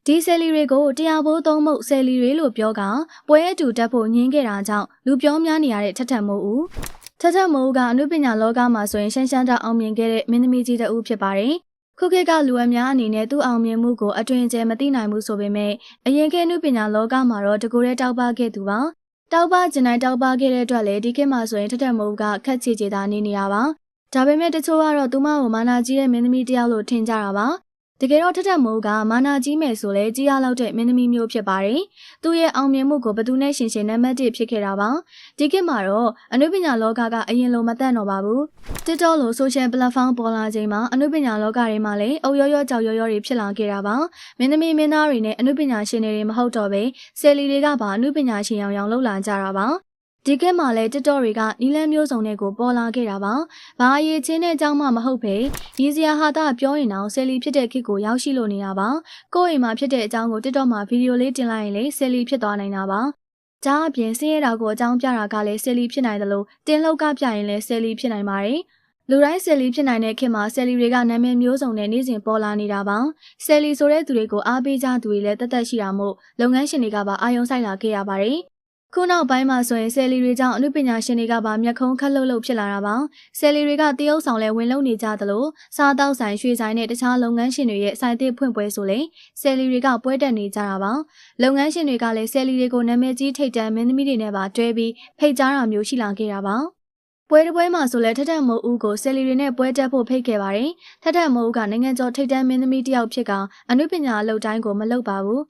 ဒီဆယ်လီတွေကိုတရားဘိုးသုံးမှုဆယ်လီတွေလို့ပြောကပွဲအတူတက်ဖို့ညှင်းခဲ့တာကြောင့်လူပြောများနေရတဲ့ထထမိုးဦးထထမိုးဦးကအနုပညာလောကမှာဆိုရင်ရှမ်းရှမ်းတောက်အောင်မြင်ခဲ့တဲ့မင်းသမီးကြီးတဦးဖြစ်ပါတယ်။ခုခေတ်ကလူအများအနေနဲ့သူ့အောင်မြင်မှုကိုအတွင်ကျဲမသိနိုင်ဘူးဆိုပေမဲ့အရင်ကအနုပညာလောကမှာတော့တကူရဲတောက်ပခဲ့သူပါ။တောက်ပကျင်တိုင်းတောက်ပခဲ့တဲ့အတွက်လေဒီခေတ်မှာဆိုရင်ထထမိုးဦးကခက်ချေချေသာနေနေတာပါ။ဒါပေမဲ့တချို့ကတော့သူမကိုမာနာကြီးတဲ့မင်းသမီးတယောက်လို့ထင်ကြတာပါ။တကယ်တော့ထထမိုးကမာနာကြီးမယ်ဆိုလဲကြီးရလောက်တဲ့မင်းသမီးမျိုးဖြစ်ပါတယ်။သူ့ရဲ့အောင်မြင်မှုကိုဘသူနဲ့ရှင်ရှင်နံပါတ်1ဖြစ်ခဲ့တာပါ။ဒီခေတ်မှာတော့အနုပညာလောကကအရင်လိုမတတ်တော့ပါဘူး။ TikTok လို social platform ပေါ်လာချိန်မှာအနုပညာလောကတွေမှာလည်းအုပ်ရောရောကြောက်ရောရောတွေဖြစ်လာခဲ့တာပါ။မင်းသမီးမင်းသားတွေနဲ့အနုပညာရှင်တွေမဟုတ်တော့ပဲဆယ်လီတွေကပါအနုပညာရှင်ရောင်လှုပ်လာကြတာပါ။ဒီကဲမှာလဲTikTokတွေကနီလန်းမျိုးစုံတွေကိုပေါ်လာခဲ့တာပါ။ဘာအရေးချင်းတဲ့အကြောင်းမှမဟုတ်ပဲရည်စရာဟာတာပြောရင်တော့ဆယ်လီဖြစ်တဲ့ခေတ်ကိုရောက်ရှိလို့နေတာပါ။ကိုယ့်အိမ်မှာဖြစ်တဲ့အကြောင်းကို TikTok မှာဗီဒီယိုလေးတင်လိုက်ရင်လေဆယ်လီဖြစ်သွားနိုင်တာပါ။ဒါအပြင်ဆင်းရဲတာကိုအကြောင်းပြတာကလည်းဆယ်လီဖြစ်နိုင်တယ်လို့တင်လောက်ကပြရင်လည်းဆယ်လီဖြစ်နိုင်ပါတယ်။လူတိုင်းဆယ်လီဖြစ်နိုင်တဲ့ခေတ်မှာဆယ်လီတွေကနာမည်မျိုးစုံနဲ့နေ့စဉ်ပေါ်လာနေတာပါ။ဆယ်လီဆိုတဲ့သူတွေကိုအားပေးကြသူတွေလည်းတသက်ရှိတာမို့လုပ်ငန်းရှင်တွေကပါအာရုံစိုက်လာခဲ့ရပါတယ်။ခုနောက်ပိုင်းမှာဆိုရင်ဆယ်လီတွေကြောင့်အနုပညာရှင်တွေကပါမျက်ခုံးခတ်လှုပ်ဖြစ်လာတာပါဆယ်လီတွေကတရုတ်ဆောင်လဲဝင်လုံနေကြသလိုစားတောက်ဆိုင်ရွှေဆိုင်နဲ့တခြားလုပ်ငန်းရှင်တွေရဲ့ဆိုင်သစ်ဖွင့်ပွဲဆိုလေဆယ်လီတွေကပွဲတက်နေကြတာပါလုပ်ငန်းရှင်တွေကလည်းဆယ်လီတွေကိုနာမည်ကြီးထိပ်တန်းမင်းသမီးတွေနဲ့ပါတွဲပြီးဖိတ်ကြားတာမျိုးရှိလာခဲ့တာပါပွဲတစ်ပွဲမှာဆိုလဲထထမိုးဦးကိုဆယ်လီတွေနဲ့ပွဲတက်ဖို့ဖိတ်ခဲ့ပါတယ်ထထမိုးဦးကနိုင်ငံကျော်ထိပ်တန်းမင်းသမီးတစ်ယောက်ဖြစ်ကအနုပညာအလုပ်တိုင်းကိုမလုပ်ပါဘူး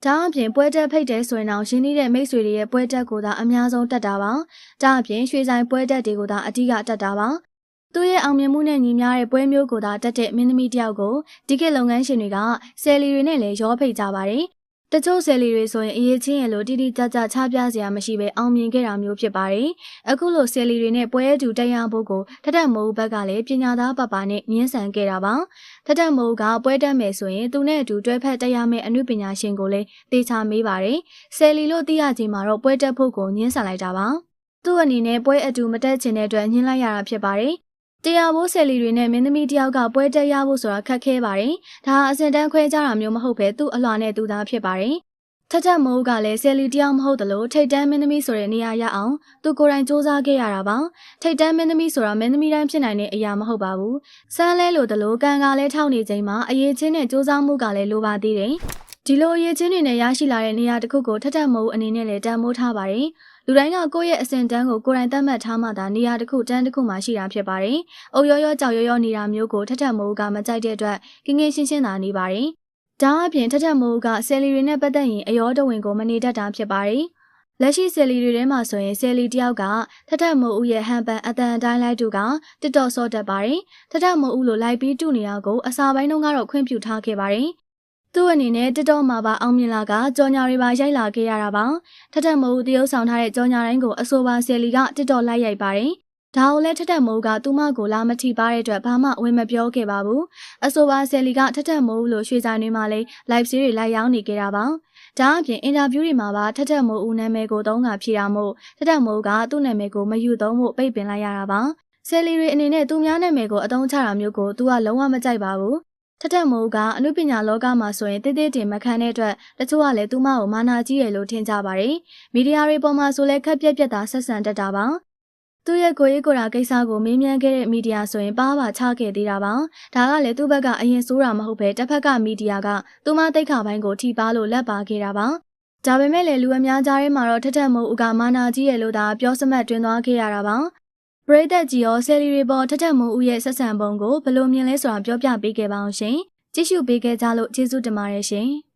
ဒါအပြင်ပွဲတက်ဖိတ်တဲ့ဆိုရင်တော့ရင်းနှီးတဲ့မိတ်ဆွေတွေရဲ့ပွဲတက်ကိုသာအများဆုံးတက်တာပါ။ဒါအပြင်ရွှေဆိုင်ပွဲတက်တွေကိုသာအဓိကတက်တာပါ။သူ့ရဲ့အောင်မြင်မှုနဲ့ညီမျှတဲ့ပွဲမျိုးကိုသာတက်တဲ့မင်းသမီးတယောက်ကိုဒီခေတ်လုပ်ငန်းရှင်တွေကဆယ်လီတွေနဲ့လည်းရောဖိတ်ကြပါတယ်။တချို့ဆယ်လီတွေဆိုရင်အရေးချင်းရလို့တိတိကျကျချပြစရာမရှိပဲအောင်မြင်ခဲ့တာမျိုးဖြစ်ပါတယ်။အခုလိုဆယ်လီတွေနဲ့ပွဲအတူတက်ရဖို့ကိုထထမိုးဘက်ကလည်းပညာသားပပနဲ့ညှင်းဆန်ခဲ့တာပါ။ထထမိုးကပွဲတက်မယ်ဆိုရင်သူနဲ့အတူတွဲဖက်တက်ရမယ့်အမှုပညာရှင်ကိုလည်းတေချာမေးပါတယ်။ဆယ်လီလို့သိရချိန်မှာတော့ပွဲတက်ဖို့ကိုညှင်းဆန်လိုက်တာပါ။သူ့အနေနဲ့ပွဲအတူမတက်ချင်တဲ့အတွက်ညှင်းလိုက်ရတာဖြစ်ပါတယ်။တရားဘိုးဆယ်လီတွေနဲ့မင်းသမီးတယောက်ကပွဲတက်ရဖို့ဆိုတာခက်ခဲပါတယ်။ဒါအစင်တန်းခွဲကြတာမျိုးမဟုတ်ပဲသူ့အလွှာနဲ့သူသားဖြစ်ပါတယ်။ထထမိုးကလည်းဆယ်လီတယောက်မဟုတ်သလိုထိတ်တန်းမင်းသမီးဆိုတဲ့နေရာရအောင်သူကိုယ်တိုင်စူးစမ်းခဲ့ရတာပါထိတ်တန်းမင်းသမီးဆိုတာမင်းသမီးတိုင်းဖြစ်နိုင်တဲ့အရာမဟုတ်ပါဘူးစမ်းလဲလို့သလိုကံကလည်းထောက်နေချိန်မှာအရေးချင်းနဲ့စူးစမ်းမှုကလည်းလိုပါသေးတယ်ဒီလိုအရေးချင်းတွေနဲ့ရရှိလာတဲ့နေရာတစ်ခုကိုထထမိုးအနေနဲ့လည်းတန်မိုးထားပါတယ်လူတိုင်းကကိုယ့်ရဲ့အစင်တန်းကိုကိုယ်တိုင်သတ်မှတ်ထားမှသာနေရာတစ်ခုတန်းတစ်ခုမှရှိတာဖြစ်ပါတယ်။အုပ်ရောရောကြောက်ရောရောနေတာမျိုးကိုထထမိုးကမကြိုက်တဲ့အတွက်ကင်းကင်းရှင်းရှင်းသာနေပါတယ်။ဒါအပြင်ထထမိုးကဆယ်လီတွေနဲ့ပတ်သက်ရင်အယောတဝင်ကိုမနေတတ်တာဖြစ်ပါတယ်။လက်ရှိဆယ်လီတွေထဲမှာဆိုရင်ဆယ်လီတယောက်ကထထမိုးဦးရဲ့ဟန်ပန်အတန်တိုင်းလိုက်တူကTikTokဆော့တတ်ပါတယ်။ထထမိုးဦးလိုလိုက်ပြီးတူနေတာကိုအစာပိုင်းတုန်းကတော့ခွင့်ပြုထားခဲ့ပါတယ်။သူ့အနေနဲ့TikTokမှာပါအောင်မြင်လာကကြော်ညာတွေပါရိုက်လာခဲ့ရတာပါထထမိုးတရုပ်ဆောင်ထားတဲ့ကြော်ညာတိုင်းကိုအဆိုပါဆယ်လီကTikTokလိုက်ရိုက်ပါတယ်ဒါကိုလည်းထထမိုးကသူမကိုလာမထိပါတဲ့အတွက်ဘာမှဝင်မပြောခဲ့ပါဘူးအဆိုပါဆယ်လီကထထမိုးလို့ရွှေဆိုင်တွေမှာလည်း live series တွေလိုက်ရောင်းနေကြတာပါဒါအပြင်အင်တာဗျူးတွေမှာပါထထမိုးဦးနာမည်ကိုသုံးတာဖြေတာမို့ထထမိုးကသူ့နာမည်ကိုမယူသုံးဖို့ပိတ်ပင်လိုက်ရတာပါဆယ်လီတွေအနေနဲ့သူများနာမည်ကိုအသုံးချတာမျိုးကိုသူကလုံးဝမကြိုက်ပါဘူးထထမိုးကအနုပညာလောကမှာဆိုရင်တေးသေးတင်မခံတဲ့အတွက်တချို့ကလည်းသူမကိုမာနာကြီးရလို့ထင်ကြပါတယ်။မီဒီယာတွေပေါ်မှာဆိုလဲခက်ပြက်ပြက်သာဆက်ဆံတတ်တာပါ။သူ့ရဲ့ကိုယ်ရေးကိုယ်တာကိစ္စကိုမေးမြန်းခဲ့တဲ့မီဒီယာဆိုရင်ပါချခဲ့သေးတာပါ။ဒါကလည်းသူ့ဘက်ကအရင်ဆိုးတာမဟုတ်ပဲတစ်ဖက်ကမီဒီယာကသူမတိတ်ခါပိုင်းကိုထိပါလို့လက်ပါခဲ့တာပါ။ဒါပေမဲ့လည်းလူအများကြားထဲမှာတော့ထထမိုးကမာနာကြီးရလို့သာပြောစမှတ်တွင်သွားခဲ့ရတာပါ။ပရိသတ်ကြီးရောဆယ်လီတွေပေါ်ထထမိုးဦးရဲ့ဆက်ဆံပုံကိုဘယ်လိုမြင်လဲဆိုတာပြောပြပေးခဲ့ပါအောင်ရှင်။ကြည့်ရှုပေးခဲ့ကြလို့ကျေးဇူးတင်ပါတယ်ရှင်။